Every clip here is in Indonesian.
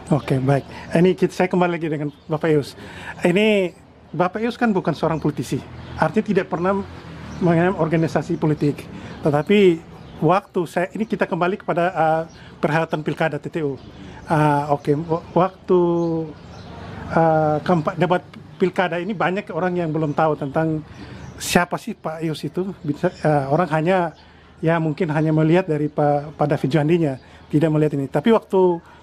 Oke, baik. Ini saya kembali lagi dengan Bapak Ius. Ini Bapak Ius kan bukan seorang politisi, artinya tidak pernah mengenai organisasi politik. Tetapi waktu ini kita kembali kepada perhelatan pilkada TTU. Waktu debat pilkada ini banyak orang yang belum tahu tentang siapa sih Pak Ius itu. Orang hanya mungkin hanya melihat dari Pak David Juhandinya, tidak melihat ini. Tapi waktu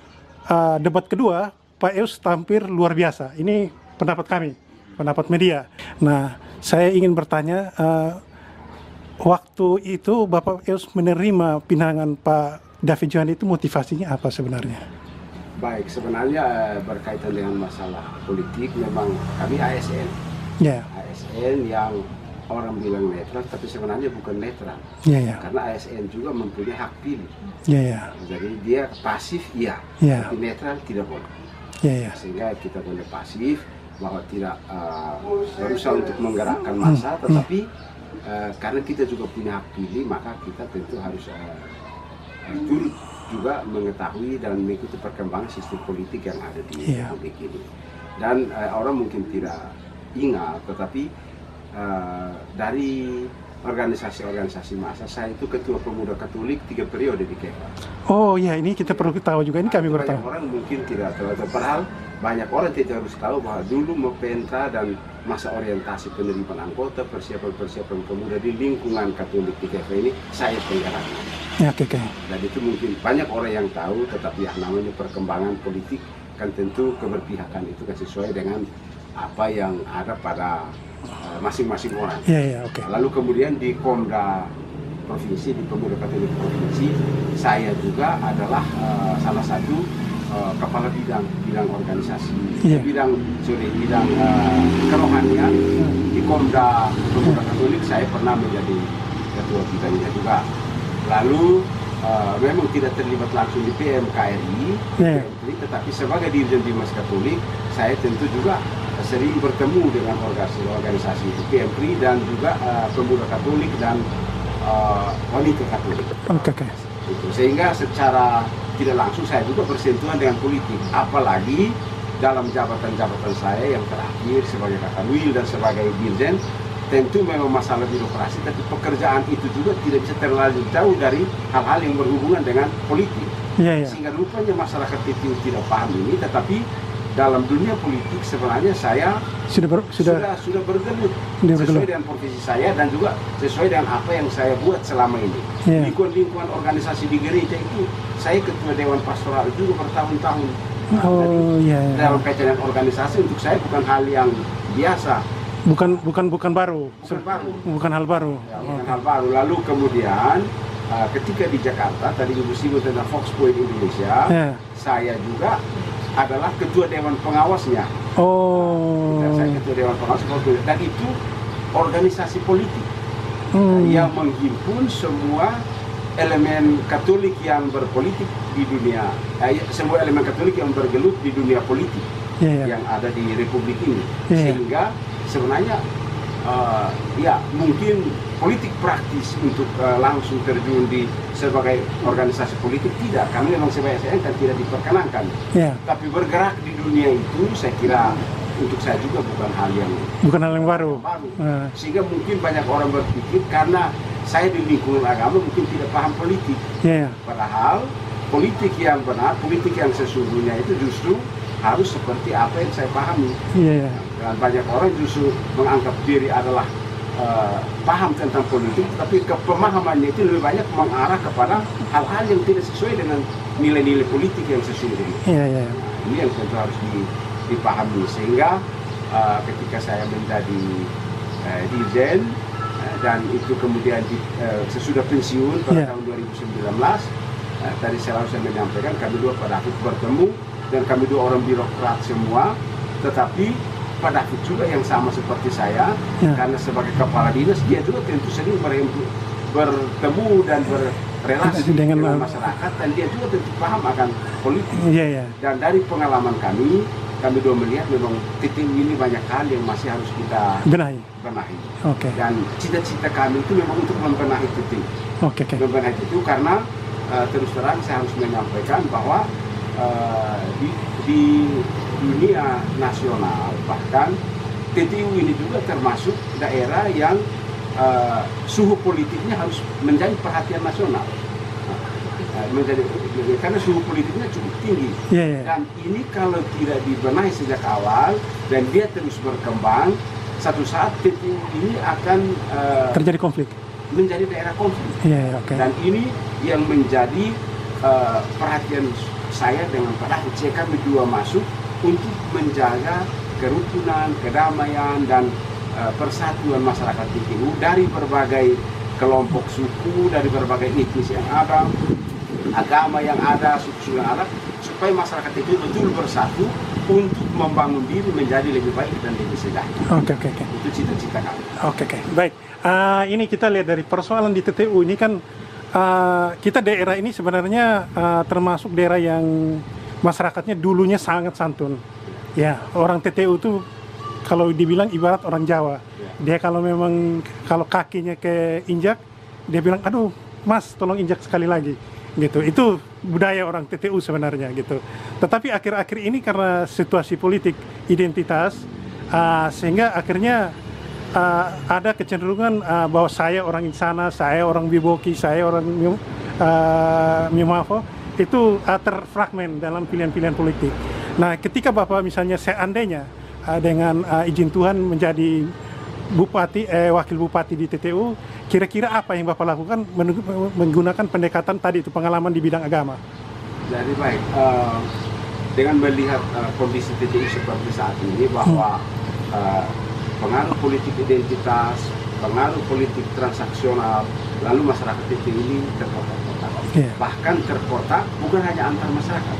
debat kedua, Pak Ius tampil luar biasa. Ini pendapat kami, pendapat media. Nah, saya ingin bertanya, waktu itu Bapak Ius menerima pinangan Pak David Juhandi itu motivasinya apa sebenarnya? Baik, sebenarnya berkaitan dengan masalah politik, memang kami ASN. Yeah. ASN yang orang bilang netral, tapi sebenarnya bukan netral. Karena ASN juga mempunyai hak pilih. Jadi dia pasif, tapi netral tidak boleh. Sehingga kita boleh pasif, bahwa tidak berusaha untuk menggerakkan massa, tetapi karena kita juga punya hak pilih, maka kita tentu harus turut juga mengetahui dan mengikuti perkembangan sistem politik yang ada di republik ini. Dan orang mungkin tidak ingat, tetapi dari organisasi-organisasi massa, saya itu ketua pemuda Katolik 3 periode di Kepra. Oh ya, ini kita perlu tahu juga, ini kami baru tahu. Banyak orang mungkin tidak tahu, padahal banyak orang tidak harus tahu bahwa dulu Mepenta dan masa orientasi penerimaan anggota, persiapan pemuda di lingkungan Katolik di Kepra ini, saya penggeraknya. Dan itu mungkin banyak orang yang tahu, tetapi yang namanya perkembangan politik kan tentu keberpihakan itu kan sesuai dengan apa yang ada pada masing-masing orang. Lalu kemudian di Komda Provinsi, di Pemuda Katolik Provinsi, saya juga adalah salah satu kepala bidang organisasi, bidang kerohanian. Di Komda Pemuda Katolik saya pernah menjadi ketua bidangnya juga. Lalu memang tidak terlibat langsung di PMKRI, tetapi sebagai dirjen Bimas Katolik, saya tentu juga sering bertemu dengan organisasi PMPRI dan juga pemuda Katolik dan wanita Katolik. Sehingga secara tidak langsung saya juga bersentuhan dengan politik, apalagi dalam jabatan-jabatan saya yang terakhir sebagai Kakanwil dan sebagai dirjen. Tentu memang masalah birokrasi, tapi pekerjaan itu juga tidak bisa terlalu jauh dari hal-hal yang berhubungan dengan politik. Sehingga rupanya masyarakat itu tidak paham ini, tetapi dalam dunia politik sebenarnya saya sudah bergelut sesuai dengan profesi saya dan juga sesuai dengan apa yang saya buat selama ini. Lingkungan organisasi di gereja itu, saya ketua Dewan Pastoral juga bertahun-tahun. Dalam kaitan dengan organisasi untuk saya bukan hal yang biasa. Bukan baru. Bukan hal baru. Bukan hal baru. Lalu kemudian ketika di Jakarta tadi Ibu singgung tentang Fox Point Indonesia, saya juga adalah ketua dewan pengawasnya. Saya ketua dewan pengawas dan itu organisasi politik yang menghimpun semua elemen Katolik yang berpolitik di dunia, semua elemen Katolik yang bergelut di dunia politik yang ada di Republik ini. Sehingga sebenarnya mungkin politik praktis untuk langsung terjun di sebagai organisasi politik tidak, kami memang sebagai ASN kan tidak diperkenankan. Tapi bergerak di dunia itu saya kira untuk saya juga bukan hal yang baru. Sehingga mungkin banyak orang berpikir karena saya di lingkungan agama mungkin tidak paham politik. Padahal politik yang benar, politik yang sesungguhnya itu justru harus seperti apa yang saya pahami. Dan banyak orang justru menganggap diri adalah paham tentang politik, tapi pemahamannya itu lebih banyak mengarah kepada hal-hal yang tidak sesuai dengan nilai-nilai politik yang sesungguhnya. Ini yang tentu harus dipahami. Sehingga ketika saya menjadi dirjen dan itu kemudian sesudah pensiun pada tahun 2019, tadi saya langsung menyampaikan kami dua pada akhirnya bertemu dan kami dua orang birokrat semua, tetapi Pak David juga yang sama seperti saya, karena sebagai kepala dinas dia juga tentu sering bertemu dan berrelasi dengan masyarakat, dan dia juga tentu paham akan politik. Dan dari pengalaman kami dua melihat memang titik ini banyak hal yang masih harus kita benahi. Dan cita-cita kami itu memang untuk membenahi titik. Membenahi itu karena terus terang saya harus menyampaikan bahwa di dunia nasional, bahkan TTU ini juga termasuk daerah yang suhu politiknya harus menjadi perhatian nasional. Karena suhu politiknya cukup tinggi, dan ini kalau tidak dibenahi sejak awal dan dia terus berkembang, satu saat TTU ini akan terjadi konflik, menjadi daerah konflik. Dan ini yang menjadi perhatian saya dengan Pak David. Kami juga masuk untuk menjaga kerukunan, kedamaian, dan persatuan masyarakat TTU dari berbagai kelompok suku, dari berbagai etnis yang ada, agama yang ada, suku yang ada, supaya masyarakat itu betul bersatu untuk membangun diri menjadi lebih baik dan lebih sejahtera. Itu cita-cita kami. Baik. Ini kita lihat dari persoalan di TTU ini kan, kita daerah ini sebenarnya termasuk daerah yang masyarakatnya dulunya sangat santun. Ya, orang TTU itu kalau dibilang ibarat orang Jawa. Dia kalau memang kakinya keinjak, dia bilang, aduh mas tolong injak sekali lagi, gitu. Itu budaya orang TTU sebenarnya, gitu. Tetapi akhir-akhir ini karena situasi politik identitas, sehingga akhirnya ada kecenderungan bahwa saya orang Insana, saya orang Biboki, saya orang Miomavo, itu terfragmen dalam pilihan-pilihan politik. Nah, ketika Bapak misalnya seandainya dengan izin Tuhan menjadi bupati, wakil bupati di TTU, kira-kira apa yang Bapak lakukan menggunakan pendekatan tadi itu, pengalaman di bidang agama? Jadi baik, dengan melihat kondisi TTU seperti saat ini, bahwa pengaruh politik identitas, pengaruh politik transaksional, lalu masyarakat TTU ini terkotak-kotak. Bahkan terkotak bukan hanya antar masyarakat,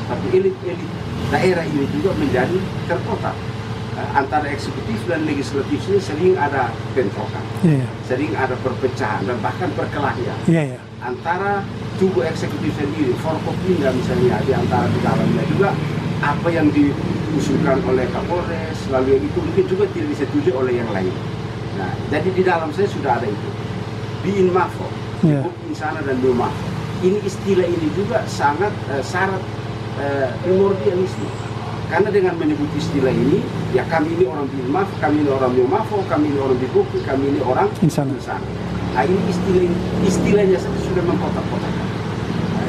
tapi elit-elit daerah ini juga menjadi terkotak. Antara eksekutif dan legislatifnya sering ada bentrokan, sering ada perpecahan dan bahkan perkelahian antara tubuh eksekutif sendiri, Forkopimda misalnya, di antara di dalamnya juga apa yang diusulkan oleh Kapolres, lalu yang itu mungkin juga tidak disetujui oleh yang lain. Nah, jadi di dalam saya sudah ada itu. Di Inmafo, Insana dan Miomavo. Ini istilah ini juga sangat syarat primordialisme. Karena dengan menyebut istilah ini, ya kami ini orang Inmafo, kami ini orang Miomavo, kami ini orang Biboki, kami ini orang Insana. Nah, ini istilahnya saja sudah mengkotak-kotakan.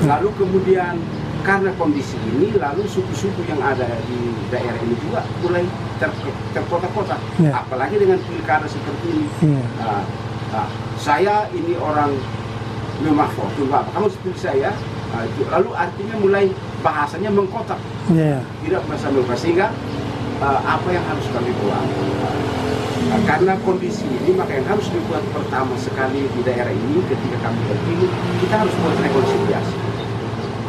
Lalu kemudian karena kondisi ini, lalu suku-suku yang ada di daerah ini juga mulai terkotak-kotak. Apalagi dengan pilkada seperti ini. Saya ini orang Miomavo, kamu seperti saya. Lalu artinya mulai bahasanya mengkotak, tidak bisa mengkotak, sehingga apa yang harus kami buat? Karena kondisi ini, maka yang harus dibuat pertama sekali di daerah ini ketika kami terpilih, kita harus buat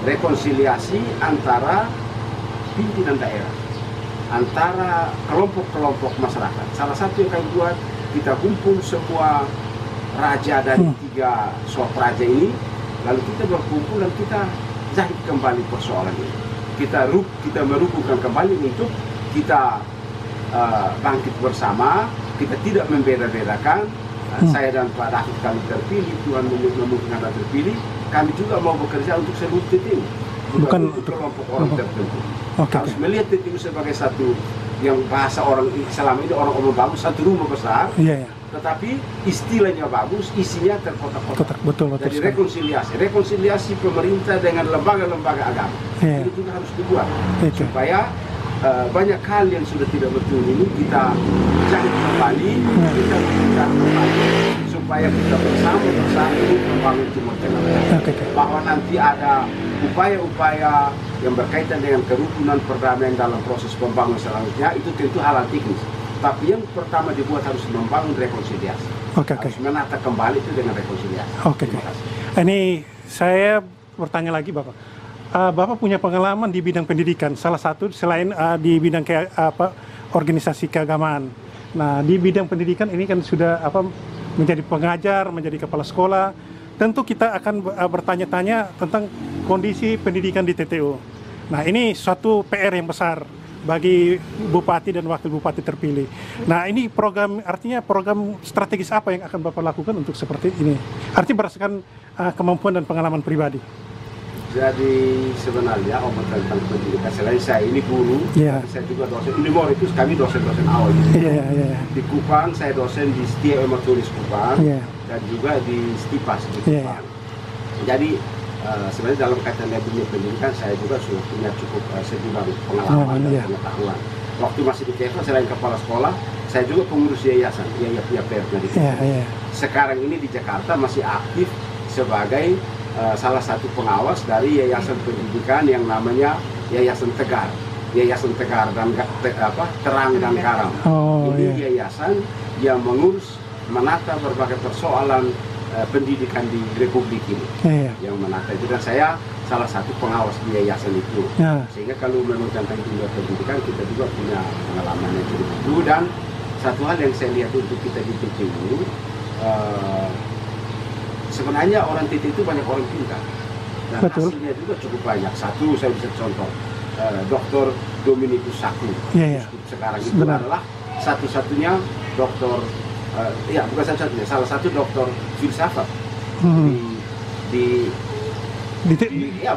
rekonsiliasi antara pimpinan daerah, antara kelompok-kelompok masyarakat. Salah satu yang kami buat, kita kumpul semua raja dari 3 suap raja ini, lalu kita berkumpul dan kita jahit kembali persoalan ini. Kita merukukan kembali untuk kita bangkit bersama. Kita tidak membeda-bedakan. Saya dan Pak David kami terpilih, Tuhan memungkinkan kita terpilih. Kami juga mau bekerja untuk seluruh TTU, bukan untuk kelompok orang tertentu. Harus melihat TTU sebagai satu yang bahasa orang selama ini orang bagus, satu rumah besar. Tetapi istilahnya bagus, isinya terkotak-kotak. Jadi rekonsiliasi pemerintah dengan lembaga-lembaga agama itu juga harus dibuat supaya banyak hal yang sudah tidak betul ini kita jahit kembali, kita bicara kembali supaya kita bersama membangun Timur Tengah. Bahwa nanti ada upaya-upaya yang berkaitan dengan kerukunan perdamaian dalam proses pembangunan selanjutnya, itu tentu hal teknis. Tapi yang pertama dibuat harus membangun rekonsiliasi. Harus menata kembali itu dengan rekonsiliasi. Ini saya bertanya lagi Bapak. Bapak punya pengalaman di bidang pendidikan, salah satu selain di bidang organisasi keagamaan. Nah, di bidang pendidikan ini kan sudah menjadi pengajar, menjadi kepala sekolah. Tentu kita akan bertanya-tanya tentang kondisi pendidikan di TTU. Nah, ini suatu PR yang besar bagi bupati dan wakil bupati terpilih. Nah, ini artinya program strategis apa yang akan Bapak lakukan untuk seperti ini? Artinya berdasarkan kemampuan dan pengalaman pribadi. Jadi sebenarnya omong tentang pendidikan, selain saya ini guru, saya juga dosen. Unimor itu kami dosen-dosen awal. Di Kupang saya dosen di Setia Ematulis Kupang dan juga di Stipas di Kupang. Jadi sebenarnya dalam kaitan dunia pendidikan saya juga sudah punya cukup sejumlah pengalaman dan pengetahuan. Waktu masih di KEFA selain kepala sekolah, saya juga pengurus yayasan, YAPR di Sekarang ini di Jakarta masih aktif sebagai salah satu pengawas dari yayasan pendidikan yang namanya Yayasan Tegar. Yayasan Tegar dan Terang dan Karam. Ini yayasan yang mengurus menata berbagai persoalan pendidikan di Republik ini. Yang menata itu, dan saya salah satu pengawas di yayasan itu. Sehingga kalau memang tentang dunia pendidikan kita juga punya pengalaman yang cukup itu. Dan satu hal yang saya lihat untuk kita di PTU, sebenarnya orang TT itu banyak orang pintar dan hasilnya juga cukup banyak. Satu saya bisa contoh, Dr. Dominikus Saku sekarang itu adalah satu-satunya dokter, bukan satu-satunya, salah satu dokter filsafat di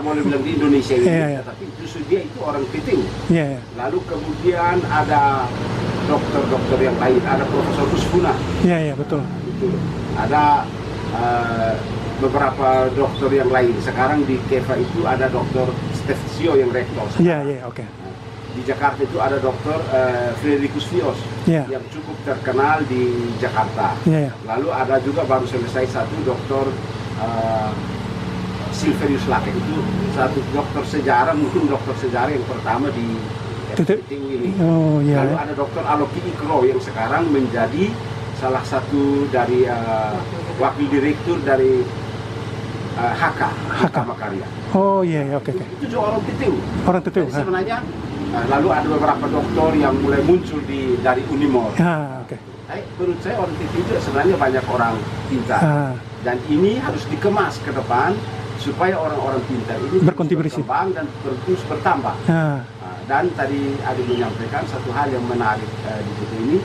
boleh bilang di Indonesia ini, tapi justru dia itu orang PTU. Lalu kemudian ada dokter-dokter yang lain, ada Profesor Usfuna. Betul. Ada beberapa dokter yang lain. Sekarang di KEFA itu ada dokter Stefsio yang rektor. Di Jakarta itu ada dokter Frederikus Vios yang cukup terkenal di Jakarta. Lalu ada juga baru selesai satu dokter Silverius Lake, itu satu dokter sejarah, mungkin dokter sejarah yang pertama di PTU ini. Lalu ada dokter Aloki Ikro yang sekarang menjadi salah satu dari wakil direktur dari HK Makarya. Itu juga orang PTU. Jadi sebenarnya lalu ada beberapa dokter yang mulai muncul dari Unimor. Menurut saya orang PTU itu sebenarnya banyak orang pintar. Dan ini harus dikemas ke depan supaya orang-orang pintar ini berkontribusi dan terus bertambah. Dan tadi Adi menyampaikan satu hal yang menarik di PTU ini.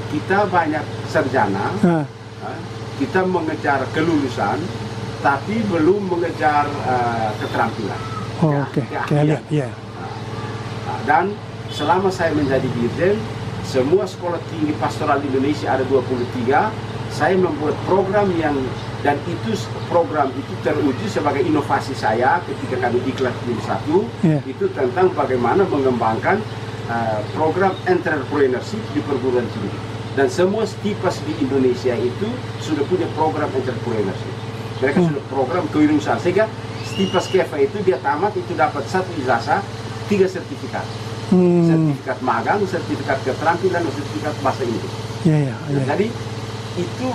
Kita banyak sarjana, kita mengejar kelulusan, tapi belum mengejar keterampilan. Dan selama saya menjadi dirjen, semua sekolah tinggi pastoral di Indonesia ada 23. Saya membuat program dan program itu teruji sebagai inovasi saya ketika kami diklat di satu, itu tentang bagaimana mengembangkan program entrepreneurship di perguruan tinggi. Dan semua Stipas di Indonesia itu sudah punya program entrepreneurship. Mereka sudah program kewirausahaan. Sehingga Stipas KEFA itu dia tamat itu dapat 1 ijazah, 3 sertifikat. Sertifikat magang, sertifikat keterampilan, dan sertifikat bahasa Inggris. Jadi itu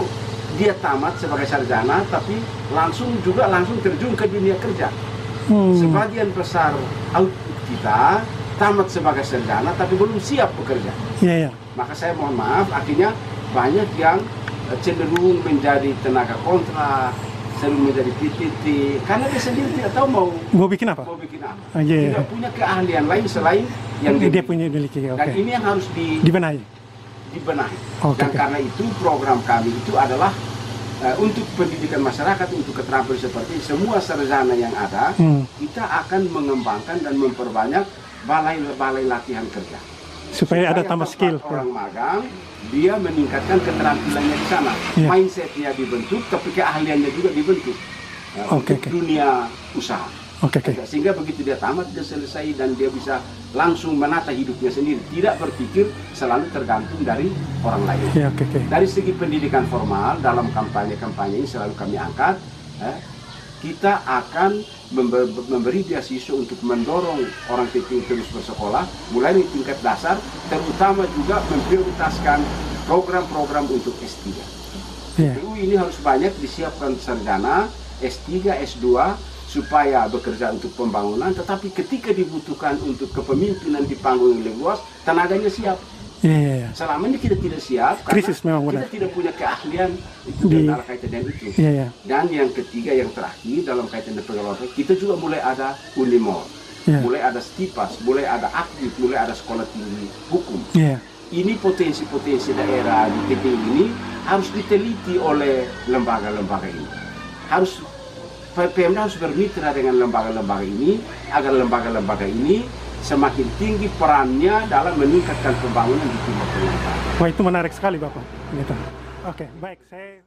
dia tamat sebagai sarjana, tapi langsung terjun ke dunia kerja. Sebagian besar output kita tamat sebagai sarjana, tapi belum siap bekerja. Maka saya mohon maaf, akhirnya banyak yang cenderung menjadi tenaga kontrak, sering menjadi PTT, karena dia sendiri tidak tahu mau bikin apa. Tidak punya keahlian lain selain yang dia punya miliki. Dan ini yang harus dibenahi. Dan karena itu program kami itu adalah untuk pendidikan masyarakat, untuk keterampilan seperti semua sarjana yang ada, kita akan mengembangkan dan memperbanyak balai latihan kerja. Supaya ada tambah skill. Orang magang, dia meningkatkan keterampilannya di sana. Mindsetnya dibentuk, tapi keahliannya juga dibentuk untuk dunia usaha. Sehingga begitu dia tamat, dia selesai dan dia bisa langsung menata hidupnya sendiri. Tidak berpikir selalu tergantung dari orang lain. Dari segi pendidikan formal, dalam kampanye-kampanye ini selalu kami angkat, kita akan memberi beasiswa untuk mendorong orang PTU terus bersekolah, mulai di tingkat dasar, terutama juga memprioritaskan program-program untuk S3. PTU ini harus banyak disiapkan sarjana, S3, S2, supaya bekerja untuk pembangunan, tetapi ketika dibutuhkan untuk kepemimpinan di panggung yang lebih luas, tenaganya siap. Selama ini kita tidak siap, krisis memang benar. Kita tidak punya keahlian itu dalam kaitan dengan itu. Dan yang ketiga, yang terakhir dalam kaitan dengan pengalaman, kita juga mulai ada Unimor, mulai ada Stipas, mulai ada aktif, mulai ada sekolah tinggi hukum. Ini potensi-potensi daerah di PTU ini harus diteliti oleh lembaga-lembaga ini. Harus Pemda harus bermitra dengan lembaga-lembaga ini agar lembaga-lembaga ini semakin tinggi perannya dalam meningkatkan pembangunan di Timur Tengah. Wah, itu menarik sekali Bapak. Gitu. Oke, baik. Saya